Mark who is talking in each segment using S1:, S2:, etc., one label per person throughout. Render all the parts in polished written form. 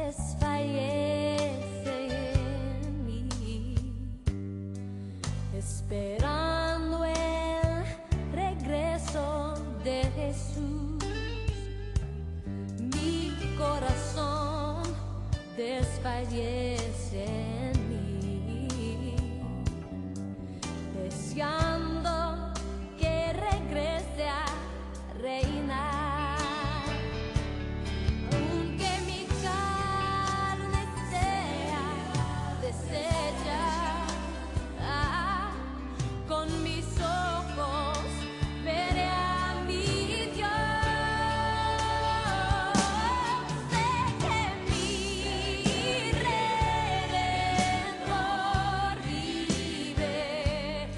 S1: desfallece en mí, esperando el regreso de Jesús. Mi corazón desfallece en mí, deseando que regrese a reinar. Aunque mi carne sea deshecha, con mis ojos veré a mi Dios. Sé que mi Redentor vive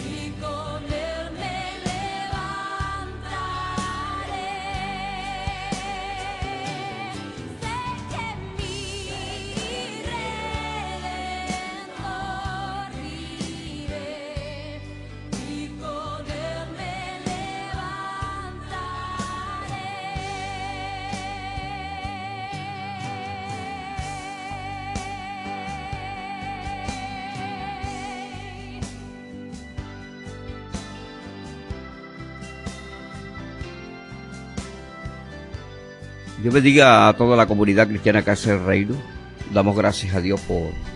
S1: y con él me levantaré. Sé que mi Redentor vive y con él me
S2: Dios bendiga a toda la comunidad cristiana Casa del Reino. Damos gracias a Dios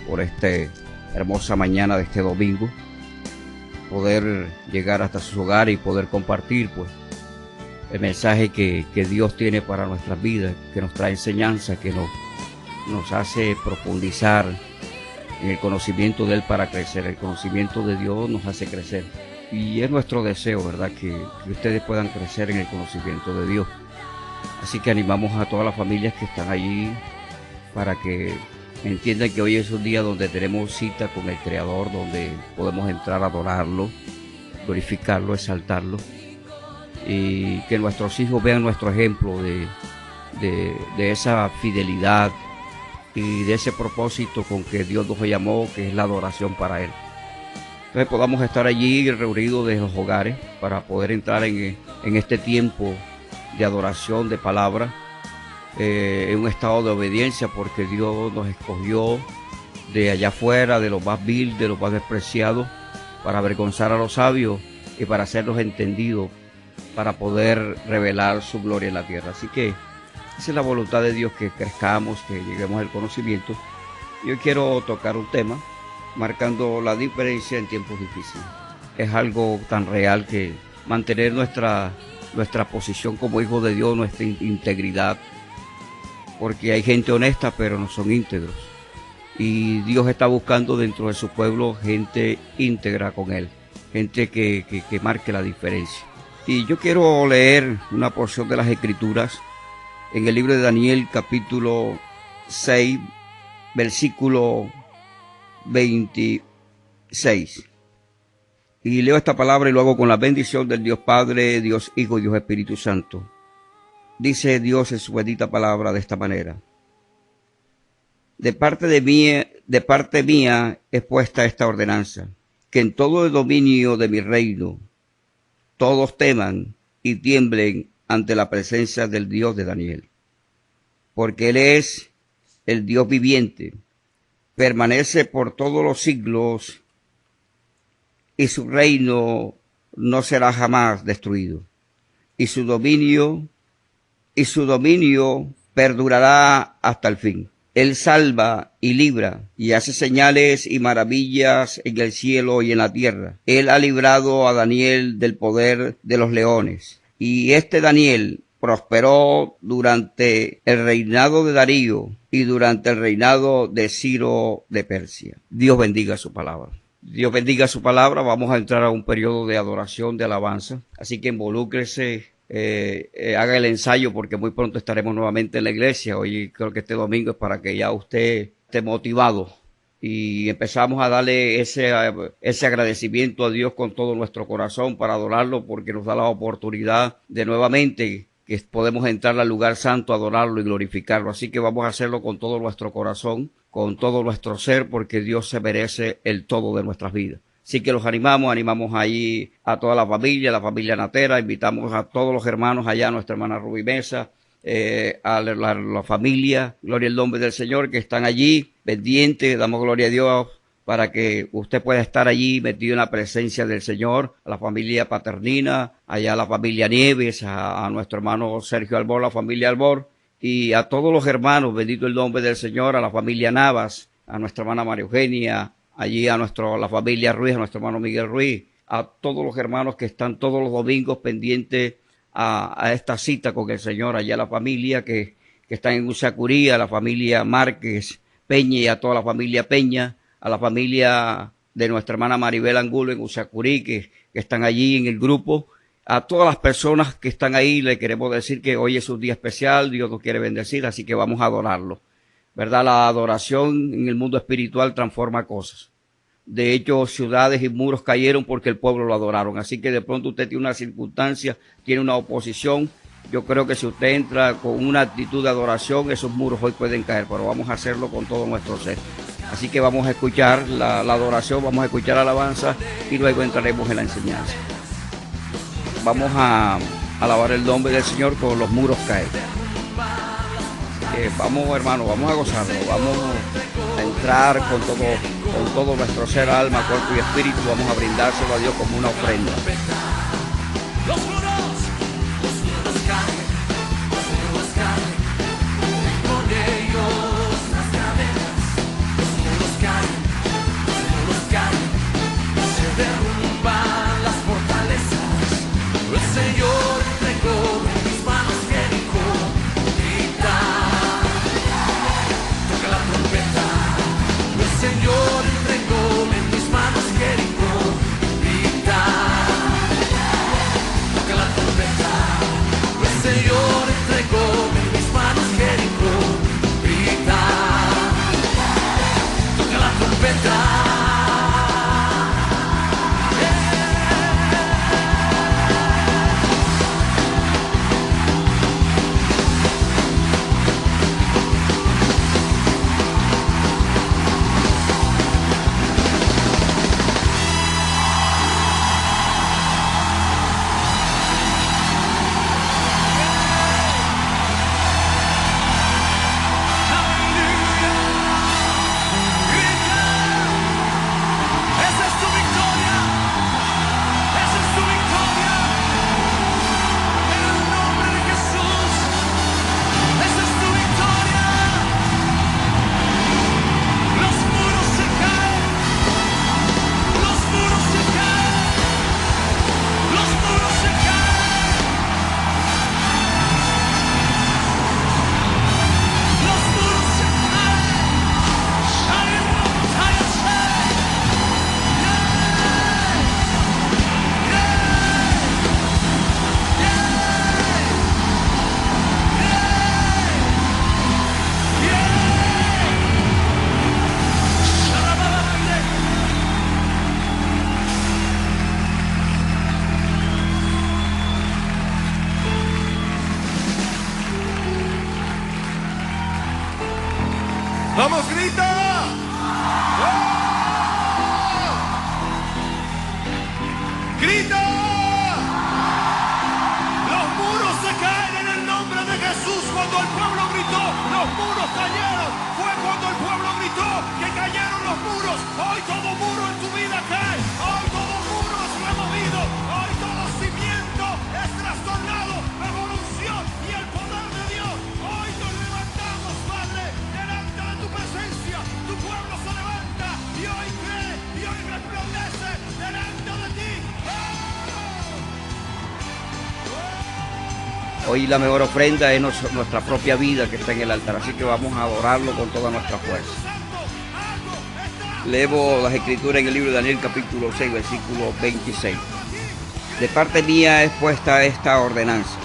S2: por esta hermosa mañana de este domingo. Poder llegar hasta su hogar y poder compartir pues el mensaje que Dios tiene para nuestras vidas, que nos trae enseñanza, que nos hace profundizar en el conocimiento de Él para crecer. El conocimiento de Dios nos hace crecer. Y es nuestro deseo, ¿verdad?, que ustedes puedan crecer en el conocimiento de Dios. Así que animamos a todas las familias que están allí para que entiendan que hoy es un día donde tenemos cita con el Creador, donde podemos entrar a adorarlo, glorificarlo, exaltarlo, y que nuestros hijos vean nuestro ejemplo de esa fidelidad y de ese propósito con que Dios nos llamó, que es la adoración para Él. Entonces podamos estar allí reunidos desde los hogares para poder entrar en este tiempo de adoración, de palabra, en un estado de obediencia, porque Dios nos escogió de allá afuera, de lo más vil, de lo más despreciado, para avergonzar a los sabios y para hacerlos entendidos, para poder revelar su gloria en la tierra. Así que esa es la voluntad de Dios, que crezcamos, que lleguemos al conocimiento. Yo quiero tocar un tema marcando la diferencia en tiempos difíciles. Es algo tan real que mantener nuestra posición como hijos de Dios, nuestra integridad, porque hay gente honesta pero no son íntegros, y Dios está buscando dentro de su pueblo gente íntegra con Él, gente que marque la diferencia. Y yo quiero leer una porción de las Escrituras en el libro de Daniel, capítulo 6, versículo 26. Y leo esta palabra y lo hago con la bendición del Dios Padre, Dios Hijo y Dios Espíritu Santo. Dice Dios en su bendita palabra de esta manera: de parte mía es puesta esta ordenanza, que en todo el dominio de mi reino todos teman y tiemblen ante la presencia del Dios de Daniel, porque Él es el Dios viviente, permanece por todos los siglos, y su reino no será jamás destruido, y su dominio perdurará hasta el fin. Él salva y libra, y hace señales y maravillas en el cielo y en la tierra. Él ha librado a Daniel del poder de los leones, y este Daniel prosperó durante el reinado de Darío y durante el reinado de Ciro de Persia. Dios bendiga su palabra. Dios bendiga su palabra. Vamos a entrar a un periodo de adoración, de alabanza. Así que involúcrese, haga el ensayo, porque muy pronto estaremos nuevamente en la iglesia. Hoy creo que este domingo es para que ya usted esté motivado. Y empezamos a darle ese agradecimiento a Dios con todo nuestro corazón para adorarlo, porque nos da la oportunidad de nuevamente que podemos entrar al lugar santo, adorarlo y glorificarlo. Así que vamos a hacerlo con todo nuestro corazón, con todo nuestro ser, porque Dios se merece el todo de nuestras vidas. Así que los animamos ahí a toda la familia Natera, invitamos a todos los hermanos allá, a nuestra hermana Rubí Mesa, la familia, gloria al nombre del Señor, que están allí pendientes. Damos gloria a Dios para que usted pueda estar allí metido en la presencia del Señor, a la familia Paternina, allá a la familia Nieves, a nuestro hermano Sergio Albor, la familia Albor, y a todos los hermanos, bendito el nombre del Señor, a la familia Navas, a nuestra hermana María Eugenia, allí a la familia Ruiz, a nuestro hermano Miguel Ruiz, a todos los hermanos que están todos los domingos pendientes a esta cita con el Señor, allá a la familia que están en Usacurí, a la familia Márquez Peña y a toda la familia Peña, a la familia de nuestra hermana Maribel Angulo en Usacurí, que están allí en el grupo. A todas las personas que están ahí le queremos decir que hoy es un día especial, Dios nos quiere bendecir, así que vamos a adorarlo. ¿Verdad? La adoración en el mundo espiritual transforma cosas. De hecho, ciudades y muros cayeron porque el pueblo lo adoraron. Así que de pronto usted tiene una circunstancia, tiene una oposición. Yo creo que si usted entra con una actitud de adoración, esos muros hoy pueden caer, pero vamos a hacerlo con todo nuestro ser. Así que vamos a escuchar la adoración, vamos a escuchar la alabanza y luego entraremos en la enseñanza. Vamos a alabar el nombre del Señor con los muros caer. Vamos, hermano, vamos a gozarlo, vamos a entrar con todo nuestro ser, alma, cuerpo y espíritu, vamos a brindárselo a Dios como una ofrenda.
S3: Los muros caen, con ellos las cadenas. Los muros caen, se derrumban las fortalezas. El Señor entregó en mis manos Jericó. Grita, toca la trompeta. El Señor entregó en mis manos Jericó. Grita, toca la trompeta. El Señor entregó en mis manos Jericó. Grita, toca la trompeta. Esa es tu victoria, esa es tu victoria, en el nombre de Jesús, esa es tu victoria. Los muros se caen, los muros se caen, los muros se caen, los muros se caen. ¡Vamos, grita! ¡Grita! Los muros se caen en el nombre de Jesús. Cuando el pueblo gritó, los muros cayeron. Fue cuando el pueblo gritó que cayeron los muros. Hoy todo muro en tu vida cae. Hoy todo muro es removido. Hoy todo cimiento es trastornado bajo la unción y el poder de Dios. Hoy nos levantamos, Padre, delante de tu presencia. Tu pueblo se levanta y hoy cree y hoy resplandece delante de ti.
S2: Hoy la mejor ofrenda es nuestra propia vida que está en el altar, así que vamos a adorarlo con toda nuestra fuerza. Leemos las escrituras en el libro de Daniel capítulo 6, versículo 26. De parte mía es puesta esta ordenanza,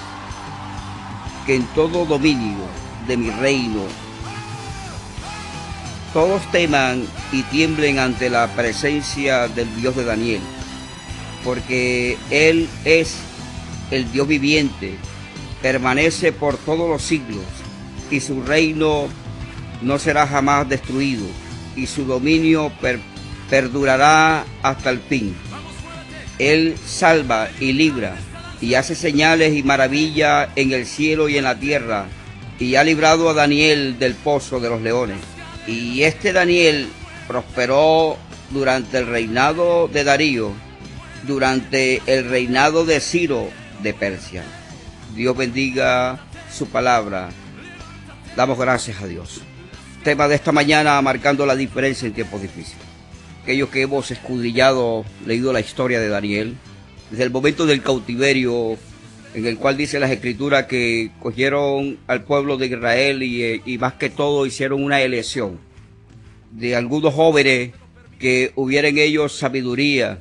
S2: que en todo dominio de mi reino todos teman y tiemblen ante la presencia del Dios de Daniel, porque Él es el Dios viviente, permanece por todos los siglos, y su reino no será jamás destruido, y su dominio perdurará hasta el fin. Él salva y libra, y hace señales y maravillas en el cielo y en la tierra, y ha librado a Daniel del pozo de los leones. Y este Daniel prosperó durante el reinado de Darío, durante el reinado de Ciro de Persia. Dios bendiga su palabra. Damos gracias a Dios. Tema de esta mañana, marcando la diferencia en tiempos difíciles. Aquellos que hemos escudriñado, leído la historia de Daniel, desde el momento del cautiverio, en el cual dice las Escrituras que cogieron al pueblo de Israel y más que todo hicieron una elección de algunos jóvenes que hubieran ellos sabiduría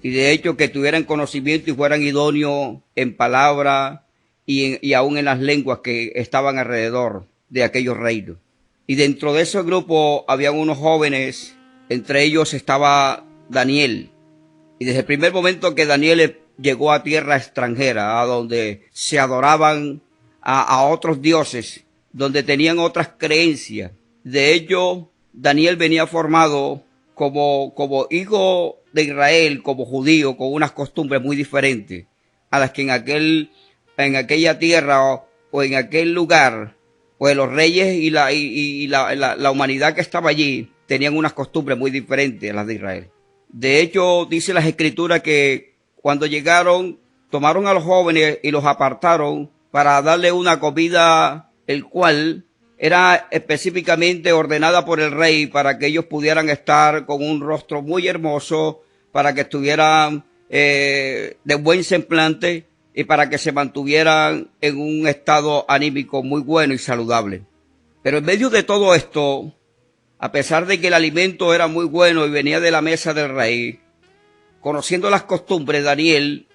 S2: y de hecho que tuvieran conocimiento y fueran idóneos en palabra y aún en las lenguas que estaban alrededor de aquellos reinos. Y dentro de ese grupo habían unos jóvenes, entre ellos estaba Daniel. Y desde el primer momento que Daniel llegó a tierra extranjera, a donde se adoraban a otros dioses, donde tenían otras creencias, de hecho Daniel venía formado como hijo de Israel, como judío, con unas costumbres muy diferentes a las que en aquella tierra o en aquel lugar, pues los reyes y la humanidad que estaba allí tenían unas costumbres muy diferentes a las de Israel. De hecho, dice las Escrituras que cuando llegaron, tomaron a los jóvenes y los apartaron para darle una comida, el cual era específicamente ordenada por el rey para que ellos pudieran estar con un rostro muy hermoso, para que estuvieran de buen semblante y para que se mantuvieran en un estado anímico muy bueno y saludable. Pero en medio de todo esto, a pesar de que el alimento era muy bueno y venía de la mesa del rey, conociendo las costumbres, Daniel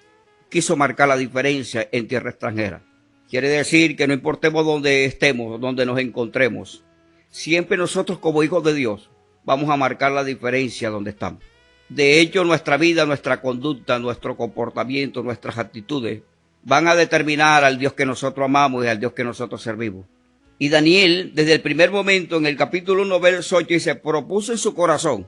S2: quiso marcar la diferencia en tierra extranjera. Quiere decir que no importemos dónde estemos, dónde nos encontremos, siempre nosotros como hijos de Dios vamos a marcar la diferencia donde estamos. De hecho, nuestra vida, nuestra conducta, nuestro comportamiento, nuestras actitudes van a determinar al Dios que nosotros amamos y al Dios que nosotros servimos. Y Daniel, desde el primer momento, en el capítulo 1, verso 8, dice, propuso en su corazón,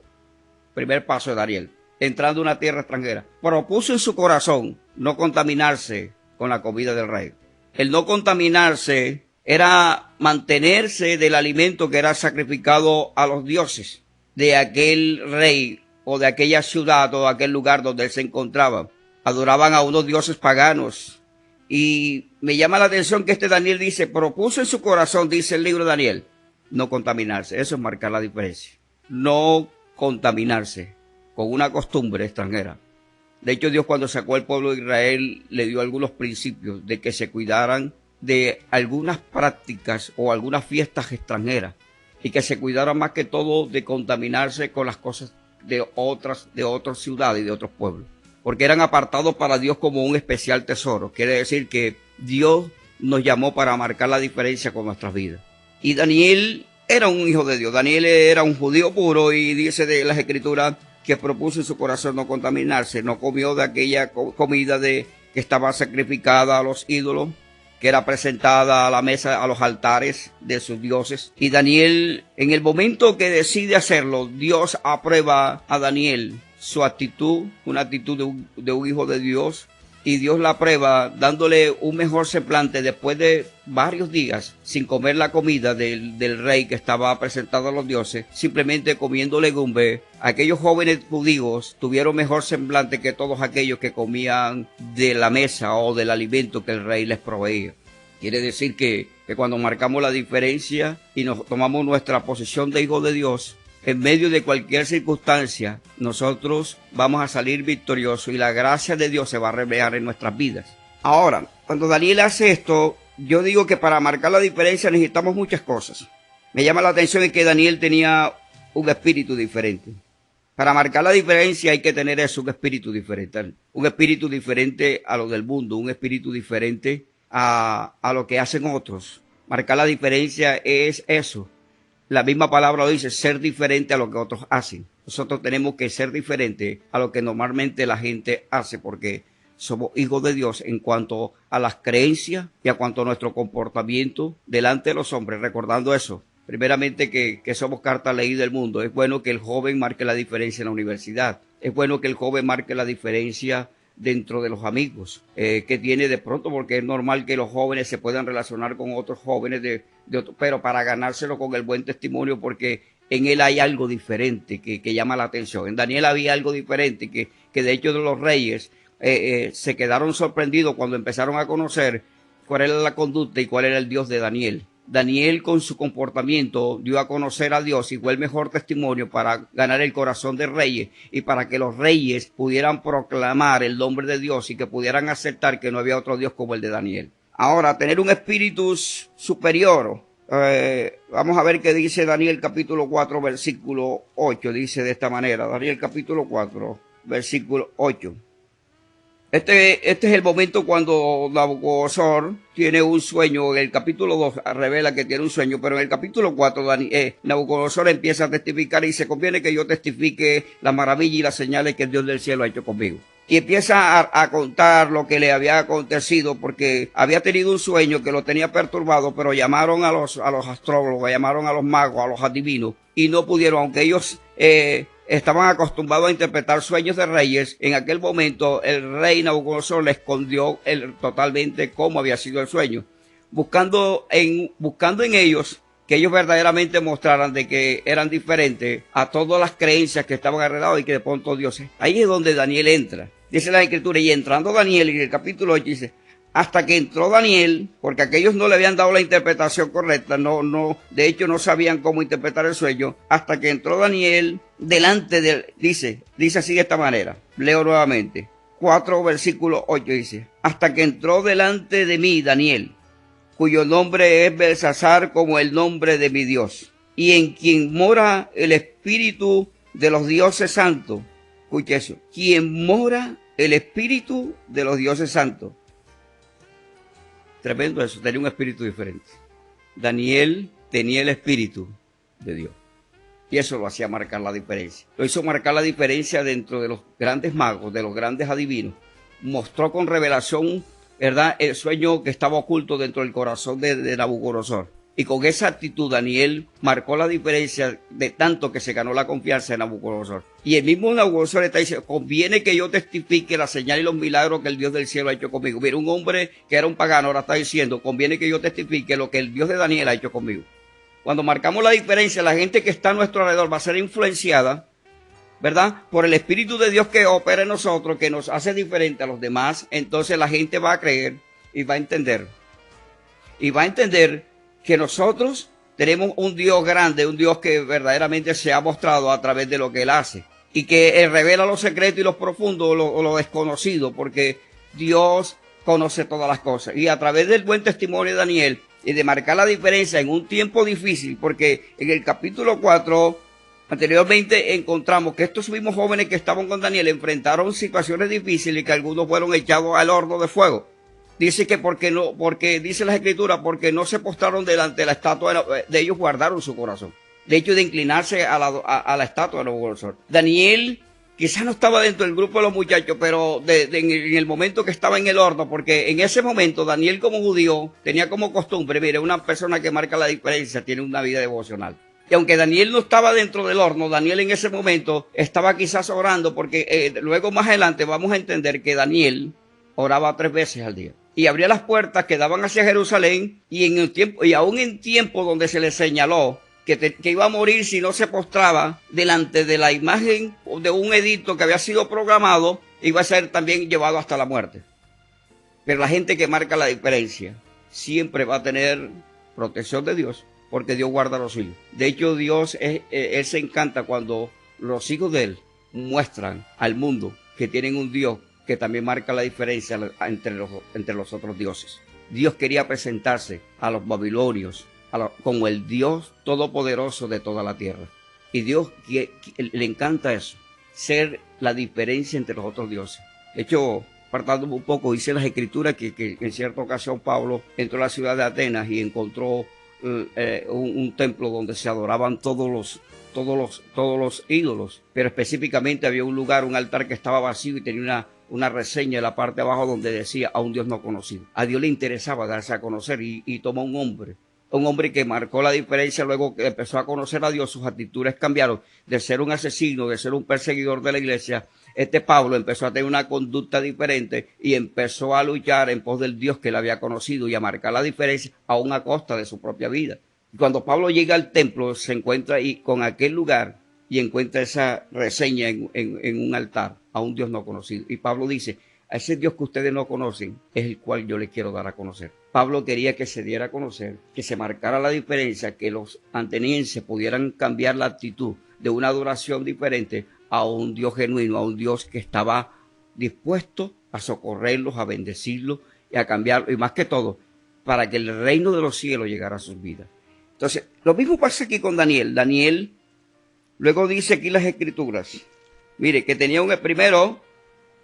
S2: primer paso de Daniel, entrando a una tierra extranjera, propuso en su corazón no contaminarse con la comida del rey. El no contaminarse era mantenerse del alimento que era sacrificado a los dioses de aquel rey o de aquella ciudad o de aquel lugar donde él se encontraba. Adoraban a unos dioses paganos. Y me llama la atención que este Daniel dice, propuso en su corazón, dice el libro de Daniel, no contaminarse. Eso es marcar la diferencia. No contaminarse con una costumbre extranjera. De hecho, Dios cuando sacó al pueblo de Israel le dio algunos principios de que se cuidaran de algunas prácticas o algunas fiestas extranjeras y que se cuidaran más que todo de contaminarse con las cosas de otras ciudades y de otros pueblos, porque eran apartados para Dios como un especial tesoro. Quiere decir que Dios nos llamó para marcar la diferencia con nuestras vidas. Y Daniel era un hijo de Dios. Daniel era un judío puro y dice de las Escrituras que propuso en su corazón no contaminarse. No comió de aquella comida que estaba sacrificada a los ídolos, que era presentada a la mesa, a los altares de sus dioses. Y Daniel, en el momento que decide hacerlo, Dios aprueba a Daniel su actitud, una actitud de un hijo de Dios, y Dios la aprueba dándole un mejor semblante después de varios días sin comer la comida del rey que estaba presentado a los dioses, simplemente comiendo legumbres. Aquellos jóvenes judíos tuvieron mejor semblante que todos aquellos que comían de la mesa o del alimento que el rey les proveía. Quiere decir que cuando marcamos la diferencia y nos tomamos nuestra posición de hijo de Dios, en medio de cualquier circunstancia, nosotros vamos a salir victoriosos y la gracia de Dios se va a reflejar en nuestras vidas. Ahora, cuando Daniel hace esto, yo digo que para marcar la diferencia necesitamos muchas cosas. Me llama la atención en que Daniel tenía un espíritu diferente. Para marcar la diferencia hay que tener eso, un espíritu diferente. Un espíritu diferente a lo del mundo, un espíritu diferente a lo que hacen otros. Marcar la diferencia es eso. La misma palabra lo dice, ser diferente a lo que otros hacen. Nosotros tenemos que ser diferentes a lo que normalmente la gente hace porque somos hijos de Dios en cuanto a las creencias y a cuanto a nuestro comportamiento delante de los hombres. Recordando eso, primeramente que somos carta leída del mundo. Es bueno que el joven marque la diferencia en la universidad. Es bueno que el joven marque la diferencia dentro de los amigos que tiene de pronto, porque es normal que los jóvenes se puedan relacionar con otros jóvenes pero para ganárselo con el buen testimonio, porque en él hay algo diferente que llama la atención. En Daniel había algo diferente que de hecho de los reyes se quedaron sorprendidos cuando empezaron a conocer cuál era la conducta y cuál era el Dios de Daniel. Daniel con su comportamiento dio a conocer a Dios y fue el mejor testimonio para ganar el corazón de reyes y para que los reyes pudieran proclamar el nombre de Dios y que pudieran aceptar que no había otro Dios como el de Daniel. Ahora, tener un espíritu superior. Vamos a ver qué dice Daniel capítulo 4 versículo 8. Dice de esta manera, Daniel capítulo 4 versículo 8. Este es el momento cuando Nabucodonosor tiene un sueño. En el capítulo 2 revela que tiene un sueño, pero en el capítulo 4 Nabucodonosor empieza a testificar y se conviene que yo testifique la maravilla y las señales que el Dios del cielo ha hecho conmigo. Y empieza a contar lo que le había acontecido, porque había tenido un sueño que lo tenía perturbado, pero llamaron a los astrólogos, llamaron a los magos, a los adivinos, y no pudieron, aunque ellos estaban acostumbrados a interpretar sueños de reyes. En aquel momento el rey Nabucodonosor le escondió totalmente cómo había sido el sueño, buscando en ellos que ellos verdaderamente mostraran de que eran diferentes a todas las creencias que estaban alrededor y que de pronto Dios es. Ahí es donde Daniel entra. Dice la Escritura, y entrando Daniel, en el capítulo 8 dice, hasta que entró Daniel, porque aquellos no le habían dado la interpretación correcta, de hecho no sabían cómo interpretar el sueño, hasta que entró Daniel delante de, dice así de esta manera, leo nuevamente, 4 versículo 8 dice, hasta que entró delante de mí Daniel, cuyo nombre es Belsasar como el nombre de mi Dios, y en quien mora el espíritu de los dioses santos. Escuche eso, quien mora el espíritu de los dioses santos. Tremendo eso, tenía un espíritu diferente. Daniel tenía el espíritu de Dios. Y eso lo hacía marcar la diferencia. Lo hizo marcar la diferencia dentro de los grandes magos, de los grandes adivinos. Mostró con revelación, ¿verdad?, el sueño que estaba oculto dentro del corazón de Nabucodonosor. Y con esa actitud Daniel marcó la diferencia de tanto que se ganó la confianza de Nabucodonosor. Y el mismo Nabucodonosor está diciendo, conviene que yo testifique la señal y los milagros que el Dios del cielo ha hecho conmigo. Mira, un hombre que era un pagano ahora está diciendo, conviene que yo testifique lo que el Dios de Daniel ha hecho conmigo. Cuando marcamos la diferencia, la gente que está a nuestro alrededor va a ser influenciada, ¿verdad?, por el Espíritu de Dios que opera en nosotros, que nos hace diferente a los demás. Entonces la gente va a creer y va a entender. Y va a entender que nosotros tenemos un Dios grande, un Dios que verdaderamente se ha mostrado a través de lo que Él hace. Y que Él revela los secretos y los profundos, lo desconocido, porque Dios conoce todas las cosas. Y a través del buen testimonio de Daniel y de marcar la diferencia en un tiempo difícil, porque en el capítulo 4 anteriormente encontramos que estos mismos jóvenes que estaban con Daniel enfrentaron situaciones difíciles y que algunos fueron echados al horno de fuego. Dice que porque dice las Escrituras, porque no se postraron delante de la estatua de ellos, guardaron su corazón. De hecho, de inclinarse a la estatua de Nabucodonosor. Daniel quizás no estaba dentro del grupo de los muchachos, pero en el momento que estaba en el horno, porque en ese momento Daniel como judío tenía como costumbre, mire, una persona que marca la diferencia tiene una vida devocional. Y aunque Daniel no estaba dentro del horno, Daniel en ese momento estaba quizás orando, porque luego más adelante vamos a entender que Daniel oraba 3 veces al día. Y abría las puertas que daban hacia Jerusalén, y aún en tiempo donde se le señaló que iba a morir si no se postraba delante de la imagen de un edicto que había sido programado, iba a ser también llevado hasta la muerte. Pero la gente que marca la diferencia siempre va a tener protección de Dios, porque Dios guarda a los suyos. De hecho, Él se encanta cuando los hijos de Él muestran al mundo que tienen un Dios que también marca la diferencia entre los otros dioses. Dios quería presentarse a los babilonios como el Dios todopoderoso de toda la tierra. Y Dios le encanta eso, ser la diferencia entre los otros dioses. De hecho, apartándome un poco, dice las Escrituras que en cierta ocasión Pablo entró a la ciudad de Atenas y encontró un templo donde se adoraban todos los ídolos, pero específicamente había un lugar, un altar que estaba vacío y tenía una reseña en la parte de abajo donde decía a un Dios no conocido. A Dios le interesaba darse a conocer y tomó un hombre que marcó la diferencia. Luego que empezó a conocer a Dios, sus actitudes cambiaron de ser un asesino, de ser un perseguidor de la iglesia. este Pablo empezó a tener una conducta diferente y empezó a luchar en pos del Dios que él había conocido y a marcar la diferencia aún a costa de su propia vida. Cuando Pablo llega al templo, se encuentra ahí con aquel lugar y encuentra esa reseña en un altar a un Dios no conocido. Y Pablo dice, a ese Dios que ustedes no conocen es el cual yo les quiero dar a conocer. Pablo quería que se diera a conocer, que se marcara la diferencia, que los atenienses pudieran cambiar la actitud de una adoración diferente a un Dios genuino, a un Dios que estaba dispuesto a socorrerlos, a bendecirlos y a cambiarlos, y más que todo, para que el reino de los cielos llegara a sus vidas. Entonces, lo mismo pasa aquí con Daniel. Daniel, luego dice aquí las escrituras, mire, que tenía primero,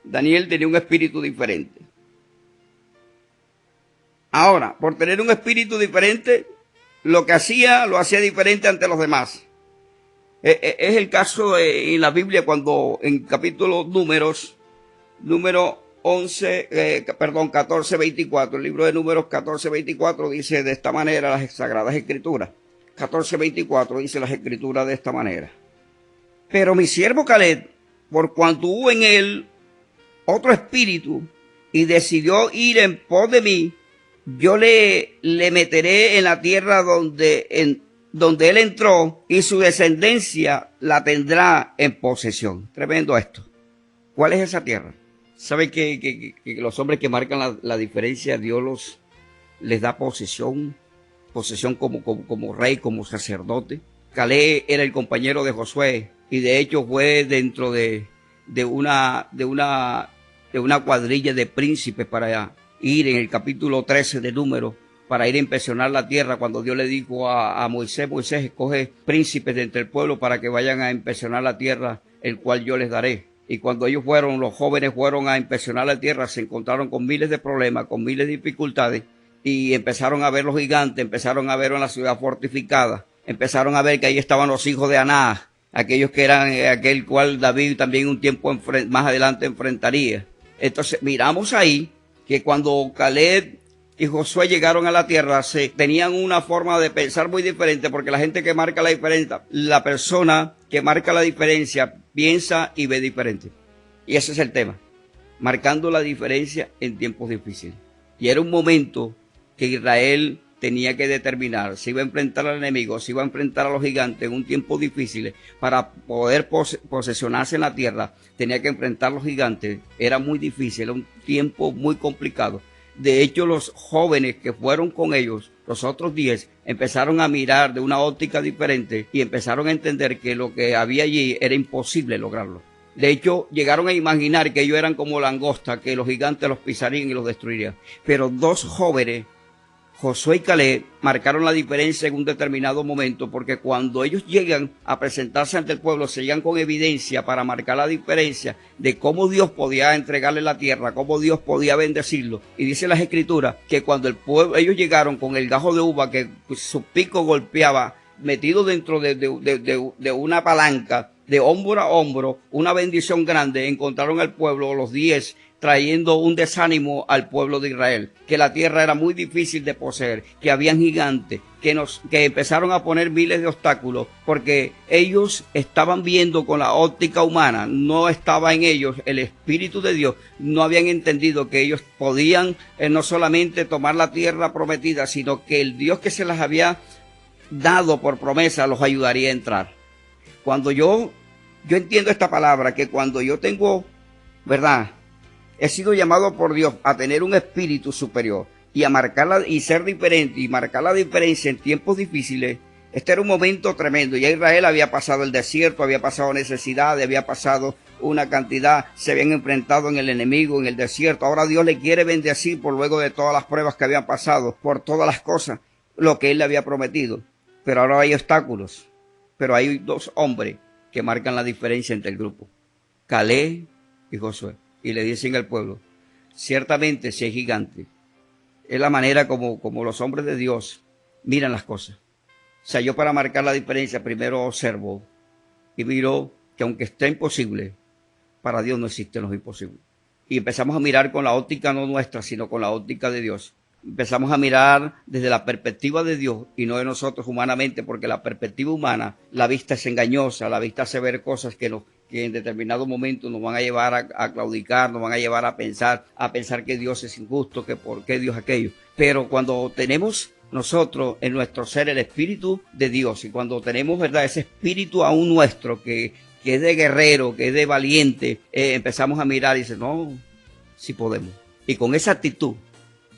S2: Daniel tenía un espíritu diferente. Ahora, por tener un espíritu diferente, lo que hacía, lo hacía diferente ante los demás. Es el caso en la Biblia cuando en capítulo número 14, 24, el libro de Números 14, 24 dice de esta manera las Sagradas Escrituras. 14, 24 dice las Escrituras de esta manera. Pero mi siervo Caleb, por cuanto hubo en él otro espíritu y decidió ir en pos de mí, yo le meteré en la tierra donde él entró y su descendencia la tendrá en posesión. Tremendo esto. ¿Cuál es esa tierra? ¿Saben que los hombres que marcan la diferencia, Dios les da posesión como rey, como sacerdote? Caleb era el compañero de Josué y de hecho fue dentro de una cuadrilla de príncipes para ir en el capítulo 13 de Números, para ir a inspeccionar la tierra, cuando Dios le dijo a Moisés, escoge príncipes de entre el pueblo para que vayan a inspeccionar la tierra, el cual yo les daré. Y cuando ellos los jóvenes fueron a inspeccionar la tierra, se encontraron con miles de problemas, con miles de dificultades, y empezaron a ver los gigantes, empezaron a ver en la ciudad fortificada, empezaron a ver que ahí estaban los hijos de Aná, aquellos que eran aquel cual David también un tiempo más adelante enfrentaría. Entonces miramos ahí que cuando Caleb y Josué llegaron a la tierra, tenían una forma de pensar muy diferente, porque la gente que marca la diferencia, la persona que marca la diferencia, piensa y ve diferente. Y ese es el tema, marcando la diferencia en tiempos difíciles. Y era un momento que Israel tenía que determinar si iba a enfrentar al enemigo, si iba a enfrentar a los gigantes en un tiempo difícil. Para poder posesionarse en la tierra, tenía que enfrentar a los gigantes. Era muy difícil, era un tiempo muy complicado. De hecho, los jóvenes que fueron con ellos, los otros 10, empezaron a mirar de una óptica diferente y empezaron a entender que lo que había allí era imposible lograrlo. De hecho, llegaron a imaginar que ellos eran como langosta, que los gigantes los pisarían y los destruirían. Pero dos jóvenes, Josué y Caleb, marcaron la diferencia en un determinado momento, porque cuando ellos llegan a presentarse ante el pueblo, se llegan con evidencia para marcar la diferencia de cómo Dios podía entregarle la tierra, cómo Dios podía bendecirlo. Y dice las Escrituras que cuando ellos llegaron con el gajo de uva que su pico golpeaba, metido dentro de una palanca, de hombro a hombro, una bendición grande, encontraron al pueblo, los 10, trayendo un desánimo al pueblo de Israel, que la tierra era muy difícil de poseer, que habían gigantes, que empezaron a poner miles de obstáculos, porque ellos estaban viendo con la óptica humana, no estaba en ellos el Espíritu de Dios, no habían entendido que ellos podían no solamente tomar la tierra prometida, sino que el Dios que se las había dado por promesa los ayudaría a entrar. Cuando yo entiendo esta palabra, que cuando yo tengo, ¿verdad?, he sido llamado por Dios a tener un espíritu superior y a marcarla y ser diferente y marcar la diferencia en tiempos difíciles. Este era un momento tremendo. Ya Israel había pasado el desierto, había pasado necesidades, había pasado una cantidad, se habían enfrentado en el enemigo, en el desierto. Ahora Dios le quiere bendecir por luego de todas las pruebas que habían pasado, por todas las cosas, lo que Él le había prometido. Pero ahora hay obstáculos. Pero hay dos hombres que marcan la diferencia entre el grupo, Caleb y Josué. Y le dicen al pueblo, ciertamente si hay gigantes, es la manera como los hombres de Dios miran las cosas. O sea, yo para marcar la diferencia primero observo y miro que aunque esté imposible, para Dios no existen los imposibles. Y empezamos a mirar con la óptica no nuestra, sino con la óptica de Dios. Empezamos a mirar desde la perspectiva de Dios y no de nosotros humanamente, porque la perspectiva humana, la vista es engañosa, la vista hace ver cosas que que en determinado momento nos van a llevar a claudicar, nos van a llevar a pensar que Dios es injusto, que por qué Dios aquello. Pero cuando tenemos nosotros en nuestro ser el Espíritu de Dios, y cuando tenemos, ¿verdad?, ese espíritu aún nuestro que es de guerrero, que es de valiente, empezamos a mirar y decir, no, sí podemos. Y con esa actitud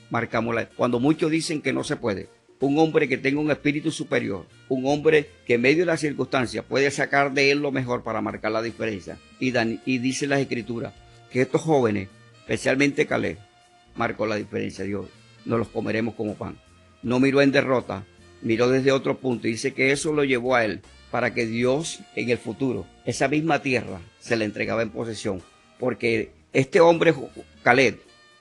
S2: marcamos cuando muchos dicen que no se puede. Un hombre que tenga un espíritu superior, un hombre que en medio de las circunstancias puede sacar de él lo mejor para marcar la diferencia. Y dice las Escrituras que estos jóvenes, especialmente Caleb, marcó la diferencia. Dios, nos los comeremos como pan. No miró en derrota, miró desde otro punto y dice que eso lo llevó a él para que Dios en el futuro, esa misma tierra, se le entregaba en posesión. Porque este hombre, Caleb,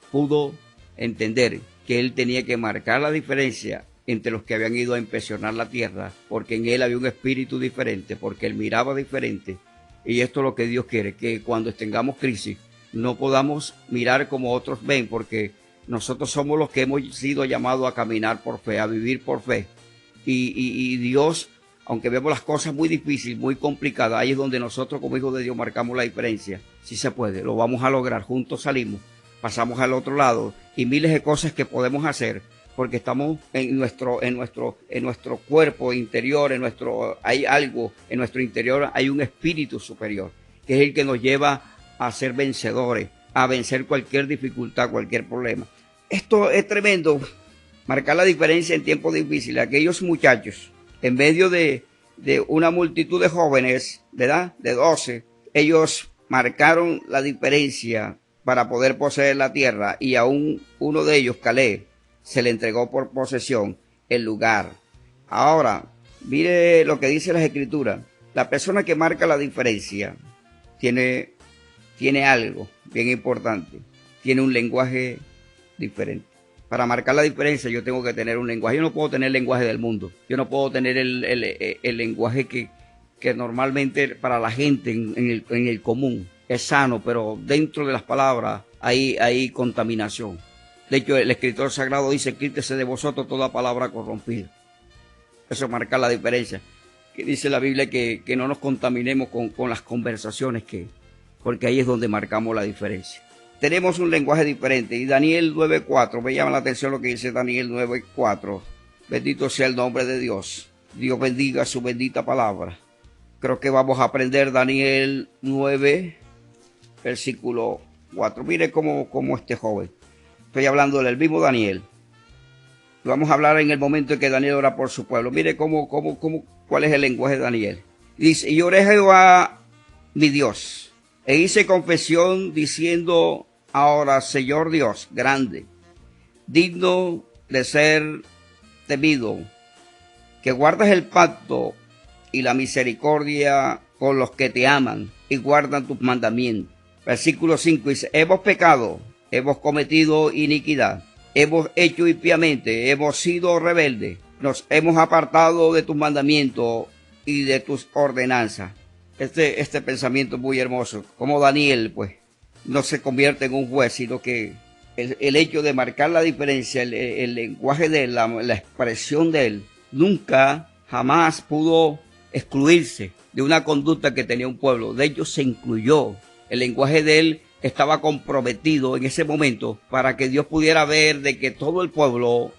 S2: pudo entender que él tenía que marcar la diferencia entre los que habían ido a inspeccionar la tierra, porque en él había un espíritu diferente, porque él miraba diferente. Y esto es lo que Dios quiere, que cuando tengamos crisis no podamos mirar como otros ven, porque nosotros somos los que hemos sido llamados a caminar por fe, a vivir por fe. Y Dios, aunque vemos las cosas muy difíciles, muy complicadas, ahí es donde nosotros como hijos de Dios marcamos la diferencia. Sí se puede, lo vamos a lograr, juntos salimos, pasamos al otro lado y miles de cosas que podemos hacer, porque estamos en nuestro cuerpo interior, hay algo en nuestro interior, hay un espíritu superior, que es el que nos lleva a ser vencedores, a vencer cualquier dificultad, cualquier problema. Esto es tremendo, marcar la diferencia en tiempos difíciles. Aquellos muchachos, en medio de una multitud de jóvenes de edad de 12, ellos marcaron la diferencia para poder poseer la tierra, y aún uno de ellos, Caleb, se le entregó por posesión el lugar. Ahora, mire lo que dice las Escrituras. La persona que marca la diferencia tiene algo bien importante. Tiene un lenguaje diferente. Para marcar la diferencia yo tengo que tener un lenguaje. Yo no puedo tener el lenguaje del mundo. Yo no puedo tener el lenguaje que normalmente para la gente en el común es sano, pero dentro de las palabras hay contaminación. De hecho, el escritor sagrado dice, quítese de vosotros toda palabra corrompida. Eso marca la diferencia. Que dice la Biblia que no nos contaminemos con las conversaciones, porque ahí es donde marcamos la diferencia. Tenemos un lenguaje diferente. Y Daniel 9:4, me llama la atención lo que dice Daniel 9:4. Bendito sea el nombre de Dios. Dios bendiga su bendita palabra. Creo que vamos a aprender Daniel 9, versículo 4. Mire cómo este joven. Estoy hablando del mismo Daniel. Vamos a hablar en el momento en que Daniel ora por su pueblo. Mire cuál es el lenguaje de Daniel. Dice, y oré a Jehová mi Dios, e hice confesión diciendo, ahora, Señor Dios, grande, digno de ser temido, que guardas el pacto y la misericordia con los que te aman y guardan tus mandamientos. Versículo 5 dice, hemos pecado, hemos cometido iniquidad, hemos hecho impíamente, hemos sido rebeldes, nos hemos apartado de tus mandamientos y de tus ordenanzas. Este pensamiento es muy hermoso. Como Daniel, pues, no se convierte en un juez, sino que el hecho de marcar la diferencia, el lenguaje de él, la expresión de él, nunca, jamás pudo excluirse de una conducta que tenía un pueblo. De hecho, se incluyó. El lenguaje de él estaba comprometido en ese momento para que Dios pudiera ver de que todo el pueblo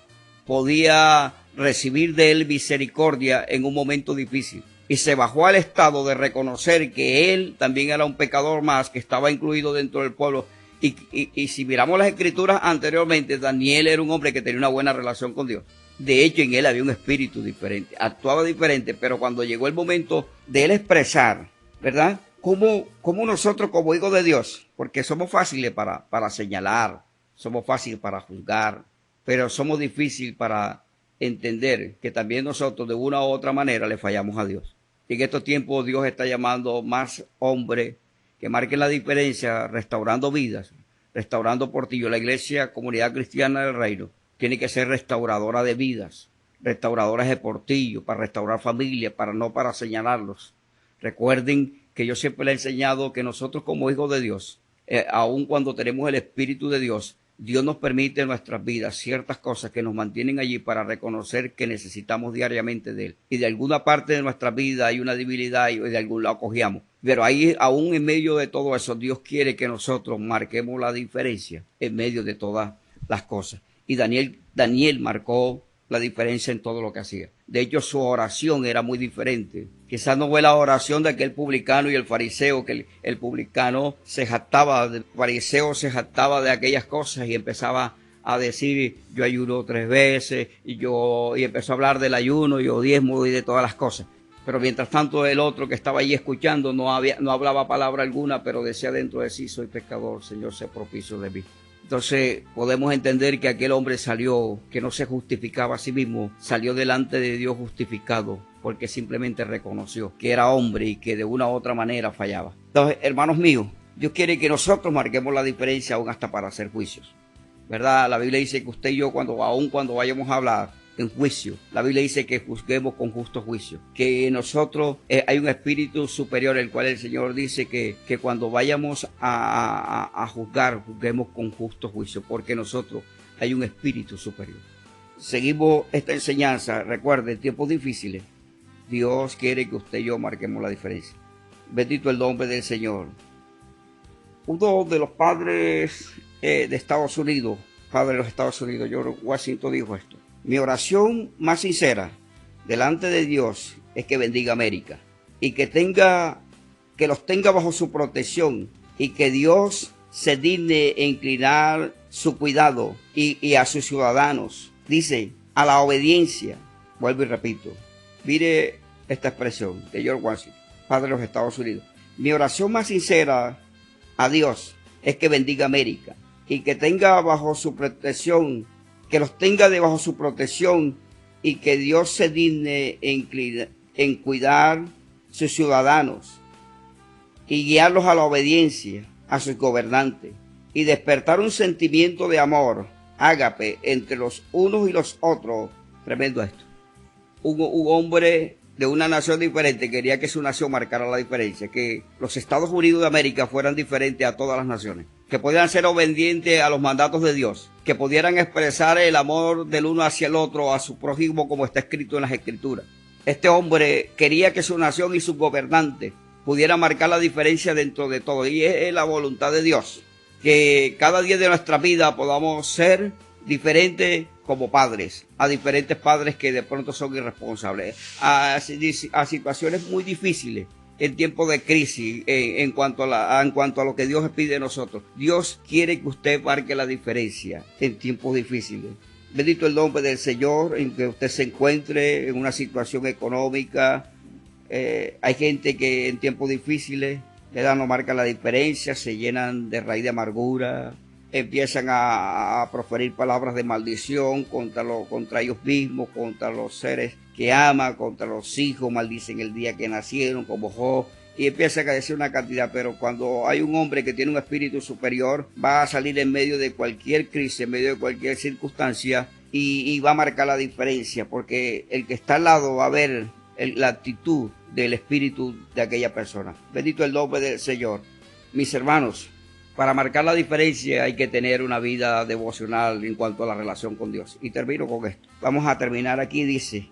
S2: podía recibir de él misericordia en un momento difícil. Y se bajó al estado de reconocer que él también era un pecador más, que estaba incluido dentro del pueblo. Y si miramos las Escrituras anteriormente, Daniel era un hombre que tenía una buena relación con Dios. De hecho, en él había un espíritu diferente, actuaba diferente, pero cuando llegó el momento de él expresar, ¿verdad? ¿Cómo nosotros como hijos de Dios? Porque somos fáciles para señalar, somos fáciles para juzgar, pero somos difíciles para entender que también nosotros de una u otra manera le fallamos a Dios. Y en estos tiempos Dios está llamando más hombres que marquen la diferencia, restaurando vidas, restaurando portillos. La iglesia, comunidad cristiana del reino, tiene que ser restauradora de vidas, restauradoras de portillos, para restaurar familias, para señalarlos. Recuerden que yo siempre les he enseñado que nosotros como hijos de Dios, aun cuando tenemos el Espíritu de Dios, Dios nos permite en nuestras vidas ciertas cosas que nos mantienen allí para reconocer que necesitamos diariamente de Él. Y de alguna parte de nuestra vida hay una debilidad y de algún lado cogíamos. Pero ahí, aún en medio de todo eso, Dios quiere que nosotros marquemos la diferencia en medio de todas las cosas. Y Daniel marcó la diferencia en todo lo que hacía. De hecho, su oración era muy diferente. Quizás no fue la oración de aquel publicano y el fariseo, que el publicano se jactaba, el fariseo se jactaba de aquellas cosas y empezaba a decir, yo ayuno 3 veces, y empezó a hablar del ayuno, yo diezmo y de todas las cosas. Pero mientras tanto el otro que estaba allí escuchando no hablaba palabra alguna, pero decía dentro de sí, soy pecador, Señor, sé propicio de mí. Entonces podemos entender que aquel hombre salió, que no se justificaba a sí mismo, salió delante de Dios justificado, porque simplemente reconoció que era hombre y que de una u otra manera fallaba. Entonces, hermanos míos, Dios quiere que nosotros marquemos la diferencia aún hasta para hacer juicios, ¿verdad? La Biblia dice que usted y yo, aún cuando vayamos a hablar en juicio, la Biblia dice que juzguemos con justo juicio, que nosotros hay un espíritu superior, el cual el Señor dice que cuando vayamos a juzgar, juzguemos con justo juicio, porque nosotros hay un espíritu superior. Seguimos esta enseñanza. Recuerde, en tiempos difíciles, Dios quiere que usted y yo marquemos la diferencia. Bendito el nombre del Señor. Uno de los padres de Estados Unidos, padre de los Estados Unidos, George Washington, dijo esto: mi oración más sincera delante de Dios es que bendiga América y que los tenga bajo su protección, y que Dios se digne inclinar su cuidado y a sus ciudadanos. Dice, a la obediencia. Vuelvo y repito. Mire esta expresión de George Washington, padre de los Estados Unidos. Mi oración más sincera a Dios es que bendiga América y que tenga bajo su protección, que los tenga debajo su protección, y que Dios se digne en cuidar sus ciudadanos y guiarlos a la obediencia a sus gobernantes, y despertar un sentimiento de amor, ágape, entre los unos y los otros. Tremendo esto. Un hombre de una nación diferente quería que su nación marcara la diferencia, que los Estados Unidos de América fueran diferentes a todas las naciones, que pudieran ser obedientes a los mandatos de Dios, que pudieran expresar el amor del uno hacia el otro, a su prójimo, como está escrito en las Escrituras. Este hombre quería que su nación y sus gobernantes pudieran marcar la diferencia dentro de todo, y es la voluntad de Dios, que cada día de nuestra vida podamos ser diferentes como padres, a diferentes padres que de pronto son irresponsables, a situaciones muy difíciles en tiempos de crisis, en cuanto a lo que Dios pide de nosotros. Dios quiere que usted marque la diferencia en tiempos difíciles. Bendito el nombre del Señor, en que usted se encuentre en una situación económica. Hay gente que en tiempos difíciles no marca la diferencia, se llenan de raíz de amargura, empiezan a proferir palabras de maldición contra ellos mismos, contra los seres que aman, contra los hijos, maldicen el día que nacieron, como Job, y empiezan a decir una cantidad. Pero cuando hay un hombre que tiene un espíritu superior, va a salir en medio de cualquier crisis, en medio de cualquier circunstancia, y va a marcar la diferencia, porque el que está al lado va a ver la actitud del espíritu de aquella persona. Bendito el nombre del Señor. Mis hermanos, para marcar la diferencia hay que tener una vida devocional en cuanto a la relación con Dios. Y termino con esto. Vamos a terminar aquí. Dice,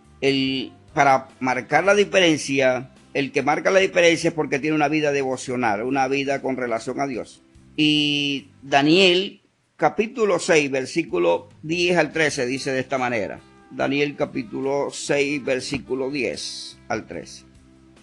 S2: para marcar la diferencia, el que marca la diferencia es porque tiene una vida devocional, una vida con relación a Dios. Y Daniel, capítulo 6, versículo 10 al 13, dice de esta manera. Daniel capítulo 6, versículo 10 al 13.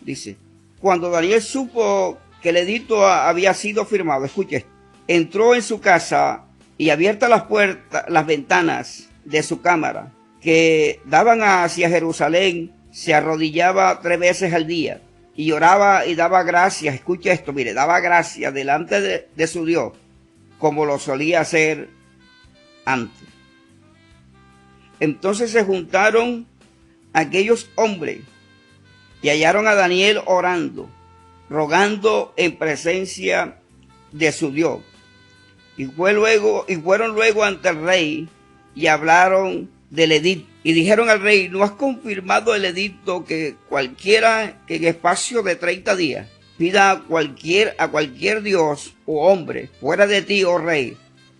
S2: Dice, cuando Daniel supo que el edicto había sido firmado, escuche esto, entró en su casa y abiertas las puertas, las ventanas de su cámara, que daban hacia Jerusalén, se arrodillaba 3 veces al día y oraba y daba gracias. Escuche esto, mire, daba gracias delante de su Dios, como lo solía hacer antes. Entonces se juntaron aquellos hombres y hallaron a Daniel orando, rogando en presencia de su Dios. Y fueron luego ante el rey y hablaron del edicto. Y dijeron al rey, ¿no has confirmado el edicto que cualquiera que en espacio de 30 días pida a cualquier dios o hombre fuera de ti, oh rey,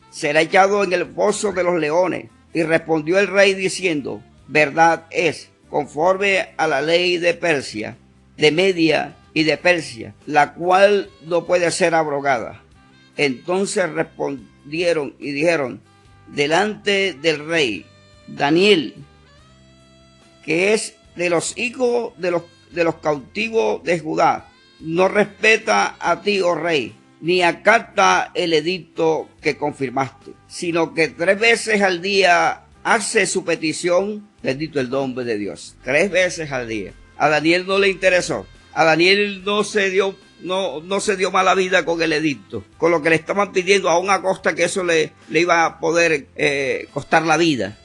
S2: será echado en el foso de los leones? Y respondió el rey diciendo, verdad es, conforme a la ley de Persia, de Media y de Persia, la cual no puede ser abrogada. Entonces respondieron y dijeron delante del rey: Daniel, que es de los hijos de los cautivos de Judá, no respeta a ti, oh rey, ni acata el edicto que confirmaste, sino que 3 veces al día hace su petición. Bendito el nombre de Dios. 3 veces al día. A Daniel no le interesó. A Daniel no se dio mala vida con el edicto, con lo que le estaban pidiendo, aún a costa que eso le iba a poder costar la vida.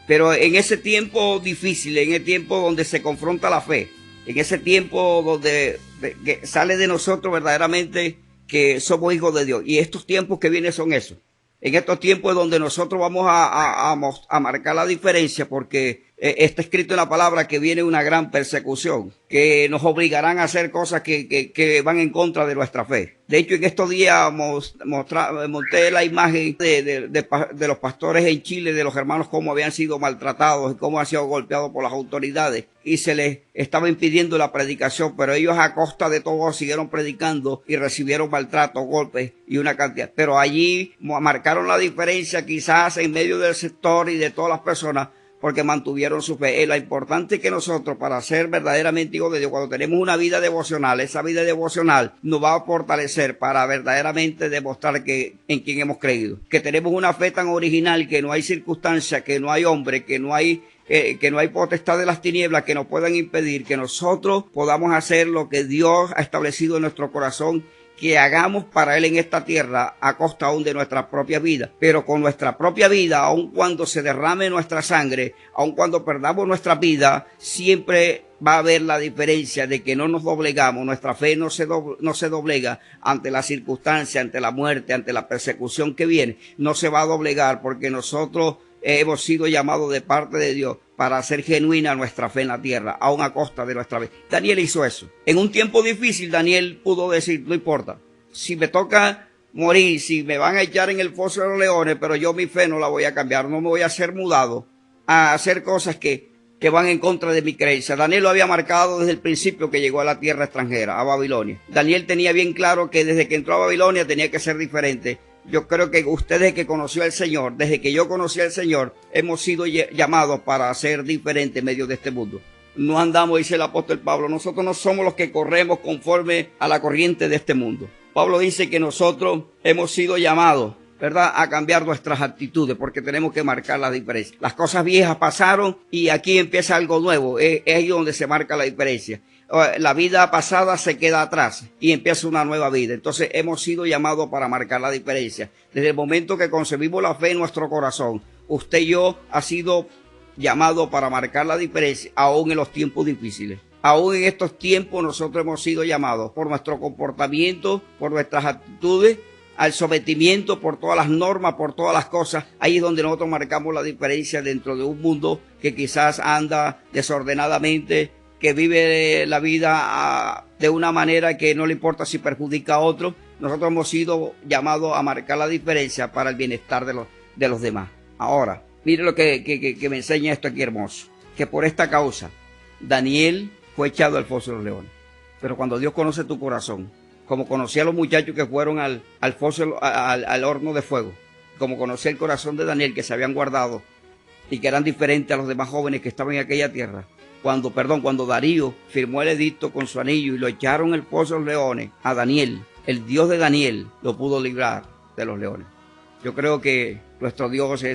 S2: Pero en ese tiempo difícil, en el tiempo donde se confronta la fe, en ese tiempo donde que sale de nosotros verdaderamente que somos hijos de Dios. Y estos tiempos que vienen son esos. En estos tiempos es donde nosotros vamos a marcar la diferencia, porque está escrito en la palabra que viene una gran persecución, que nos obligarán a hacer cosas que van en contra de nuestra fe. De hecho, en estos días monté la imagen de los pastores en Chile, de los hermanos, cómo habían sido maltratados y cómo han sido golpeados por las autoridades, y se les estaba impidiendo la predicación, pero ellos a costa de todo siguieron predicando y recibieron maltratos, golpes y una cantidad. Pero allí marcaron la diferencia, quizás en medio del sector y de todas las personas, porque mantuvieron su fe. Es lo importante que nosotros, para ser verdaderamente hijos de Dios, cuando tenemos una vida devocional, esa vida devocional nos va a fortalecer para verdaderamente demostrar en quién hemos creído. Que tenemos una fe tan original que no hay circunstancia, que no hay hombre, que no hay potestad de las tinieblas que nos puedan impedir que nosotros podamos hacer lo que Dios ha establecido en nuestro corazón, que hagamos para Él en esta tierra a costa aún de nuestra propia vida. Pero con nuestra propia vida, aun cuando se derrame nuestra sangre, aun cuando perdamos nuestra vida, siempre va a haber la diferencia de que no nos doblegamos. Nuestra fe no se doblega ante la circunstancia, ante la muerte, ante la persecución que viene. No se va a doblegar, porque nosotros hemos sido llamados de parte de Dios para hacer genuina nuestra fe en la tierra, aún a costa de nuestra vida. Daniel hizo eso. En un tiempo difícil, Daniel pudo decir: no importa, si me toca morir, si me van a echar en el foso de los leones, pero yo mi fe no la voy a cambiar, no me voy a hacer mudado a hacer cosas que van en contra de mi creencia. Daniel lo había marcado desde el principio que llegó a la tierra extranjera, a Babilonia. Daniel tenía bien claro que desde que entró a Babilonia tenía que ser diferente. Yo creo que ustedes que conoció al Señor, desde que yo conocí al Señor, hemos sido llamados para ser diferentes en medio de este mundo. No andamos, dice el apóstol Pablo, nosotros no somos los que corremos conforme a la corriente de este mundo. Pablo dice que nosotros hemos sido llamados, ¿verdad?, a cambiar nuestras actitudes, porque tenemos que marcar la diferencia. Las cosas viejas pasaron y aquí empieza algo nuevo. Es ahí donde se marca la diferencia. La vida pasada se queda atrás y empieza una nueva vida. Entonces hemos sido llamados para marcar la diferencia. Desde el momento que concebimos la fe en nuestro corazón, usted y yo ha sido llamado para marcar la diferencia, aún en los tiempos difíciles. Aún en estos tiempos nosotros hemos sido llamados por nuestro comportamiento, por nuestras actitudes, al sometimiento, por todas las normas, por todas las cosas. Ahí es donde nosotros marcamos la diferencia dentro de un mundo que quizás anda desordenadamente, que vive la vida de una manera que no le importa si perjudica a otro. Nosotros hemos sido llamados a marcar la diferencia para el bienestar de los demás. Ahora, mire lo que me enseña esto aquí hermoso, que por esta causa Daniel fue echado al foso de los leones. Pero cuando Dios conoce tu corazón, como conocía a los muchachos que fueron al foso, al horno de fuego, como conocía el corazón de Daniel, que se habían guardado y que eran diferentes a los demás jóvenes que estaban en aquella tierra, cuando Darío firmó el edicto con su anillo y lo echaron el foso de los leones, a Daniel, el Dios de Daniel, lo pudo librar de los leones. Yo creo que nuestro Dios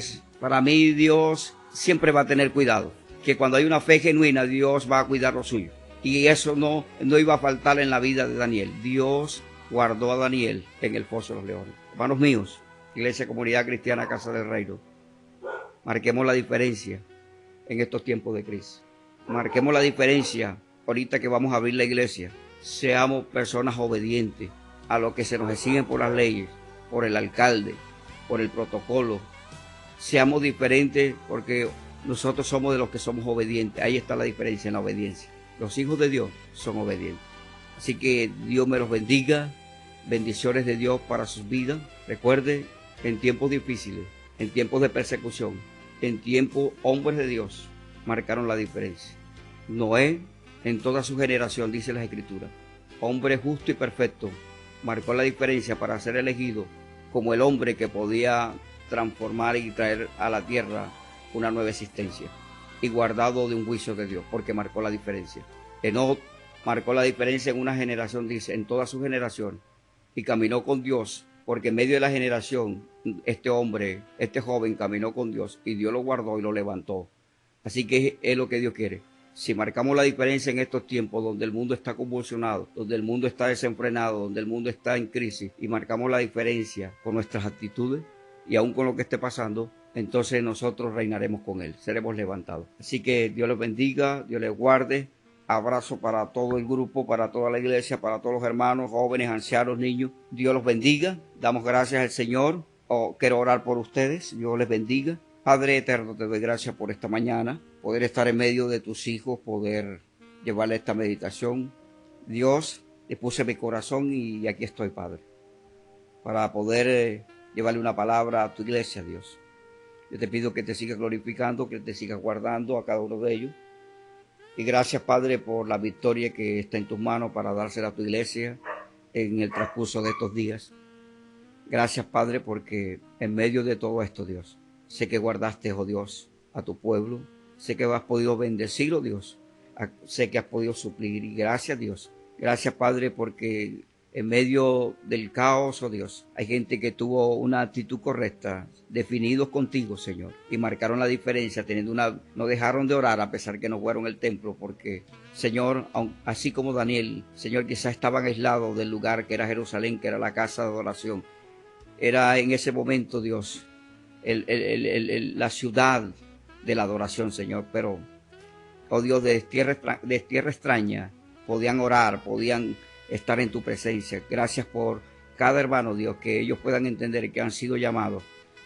S2: para mí Dios siempre va a tener cuidado, que cuando hay una fe genuina, Dios va a cuidar lo suyo. Y eso no iba a faltar en la vida de Daniel. Dios guardó a Daniel en el foso de los leones. Hermanos míos, Iglesia Comunidad Cristiana Casa del Reino, marquemos la diferencia en estos tiempos de crisis. Marquemos la diferencia ahorita que vamos a abrir la iglesia. Seamos personas obedientes a lo que se nos exigen por las leyes, por el alcalde, por el protocolo. Seamos diferentes porque nosotros somos de los que somos obedientes. Ahí está la diferencia en la obediencia. Los hijos de Dios son obedientes. Así que Dios me los bendiga. Bendiciones de Dios para sus vidas. Recuerde, en tiempos difíciles, en tiempos de persecución, en tiempos hombres de Dios marcaron la diferencia. Noé en toda su generación, dice las Escrituras. Hombre justo y perfecto, marcó la diferencia para ser elegido como el hombre que podía transformar y traer a la tierra una nueva existencia, y guardado de un juicio de Dios, porque marcó la diferencia. Enoc marcó la diferencia en una generación, dice, en toda su generación, y caminó con Dios, porque en medio de la generación, este hombre, este joven caminó con Dios, y Dios lo guardó y lo levantó. Así que es lo que Dios quiere. Si marcamos la diferencia en estos tiempos donde el mundo está convulsionado, donde el mundo está desenfrenado, donde el mundo está en crisis, y marcamos la diferencia con nuestras actitudes y aún con lo que esté pasando, entonces nosotros reinaremos con Él, seremos levantados. Así que Dios les bendiga, Dios les guarde. Abrazo para todo el grupo, para toda la iglesia, para todos los hermanos, jóvenes, ancianos, niños. Dios los bendiga. Damos gracias al Señor. Quiero orar por ustedes. Dios les bendiga. Padre eterno, te doy gracias por esta mañana, poder estar en medio de tus hijos, poder llevarle esta meditación. Dios, le puse mi corazón y aquí estoy, Padre, para poder llevarle una palabra a tu iglesia, Dios. Yo te pido que te sigas glorificando, que te sigas guardando a cada uno de ellos. Y gracias, Padre, por la victoria que está en tus manos para dársela a tu iglesia en el transcurso de estos días. Gracias, Padre, porque en medio de todo esto, Dios, sé que guardaste, oh Dios, a tu pueblo. Sé que has podido bendecir, oh Dios. Sé que has podido suplir. Y gracias, Dios. Gracias, Padre, porque en medio del caos, oh Dios, hay gente que tuvo una actitud correcta, definidos contigo, Señor, y marcaron la diferencia, no dejaron de orar a pesar que no fueron al templo, porque, Señor, así como Daniel, Señor, quizás estaban aislados del lugar que era Jerusalén, que era la casa de adoración. Era en ese momento, Dios, la ciudad de la adoración, Señor, pero, oh Dios, de tierra extraña, podían orar, podían estar en tu presencia. Gracias por cada hermano, Dios, que ellos puedan entender que han sido llamados,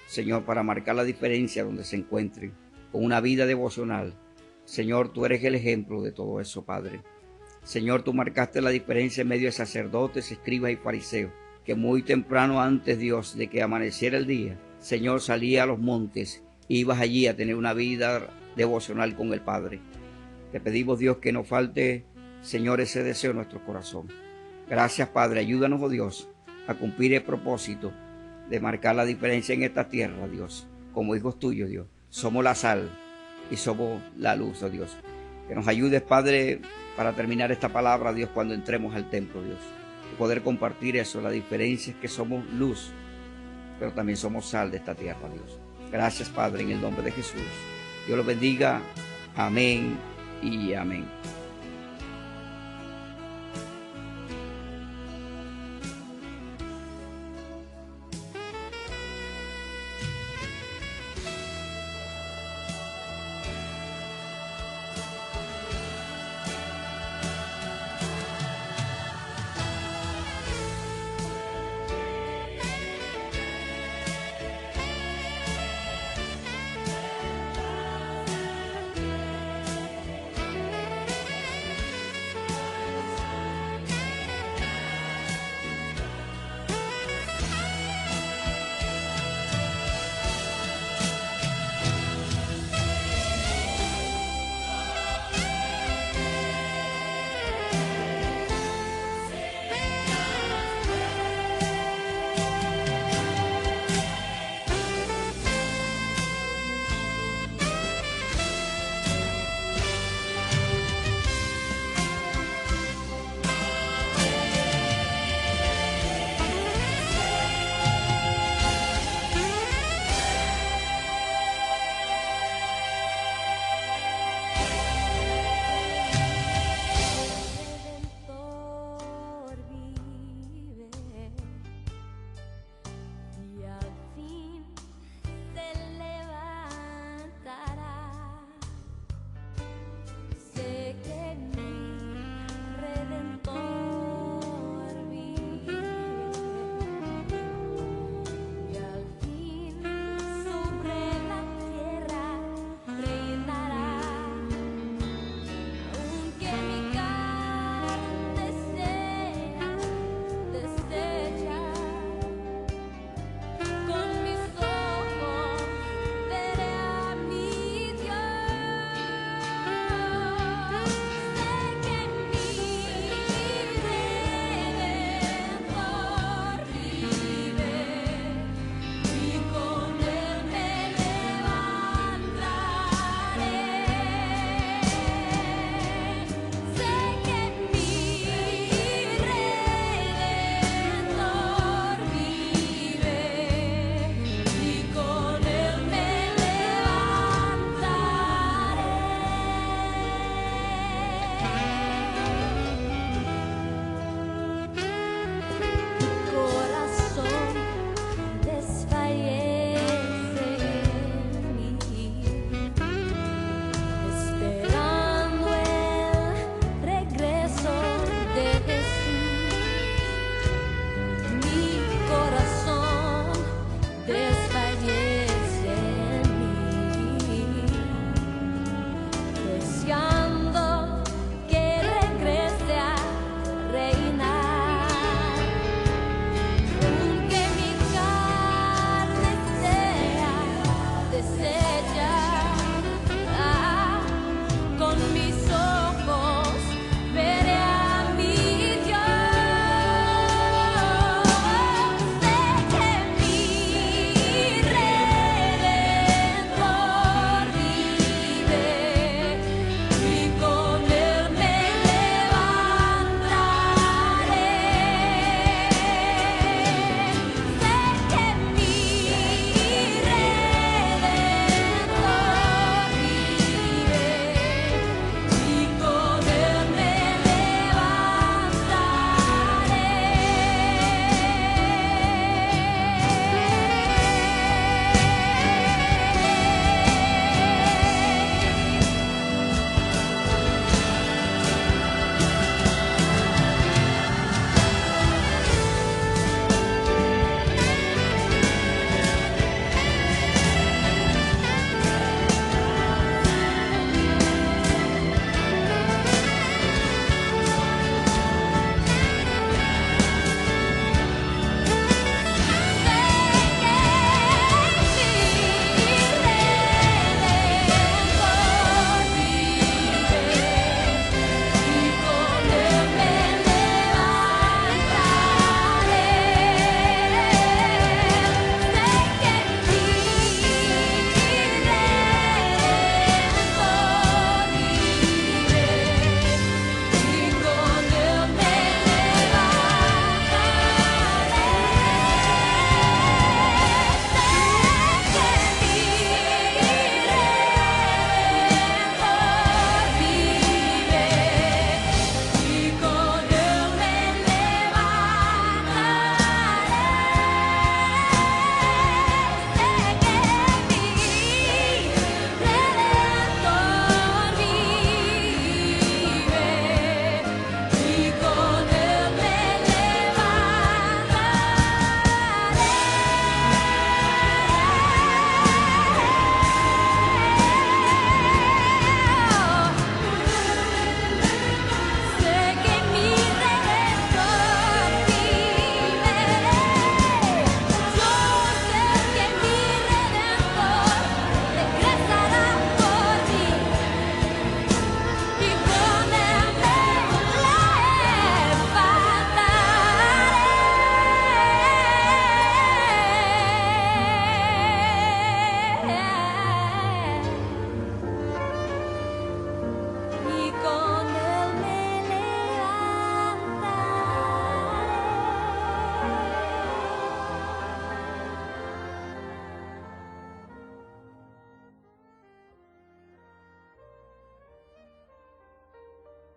S2: Señor, para marcar la diferencia donde se encuentren, con una vida devocional. Señor, tú eres el ejemplo de todo eso, Padre. Señor, tú marcaste la diferencia en medio de sacerdotes, escribas y fariseos, que muy temprano antes, Dios, de que amaneciera el día, Señor, salía a los montes e ibas allí a tener una vida devocional con el Padre. Te pedimos, Dios, que no falte, Señor, ese deseo en nuestro corazón. Gracias, Padre. Ayúdanos, oh Dios, a cumplir el propósito de marcar la diferencia en esta tierra, Dios. Como hijos tuyos, Dios. Somos la sal y somos la luz, oh Dios. Que nos ayudes, Padre, para terminar esta palabra, Dios, cuando entremos al templo, Dios. Y poder compartir eso. La diferencia es que somos luz, pero también somos sal de esta tierra, Dios. Gracias, Padre, en el nombre de Jesús. Dios los bendiga. Amén y amén.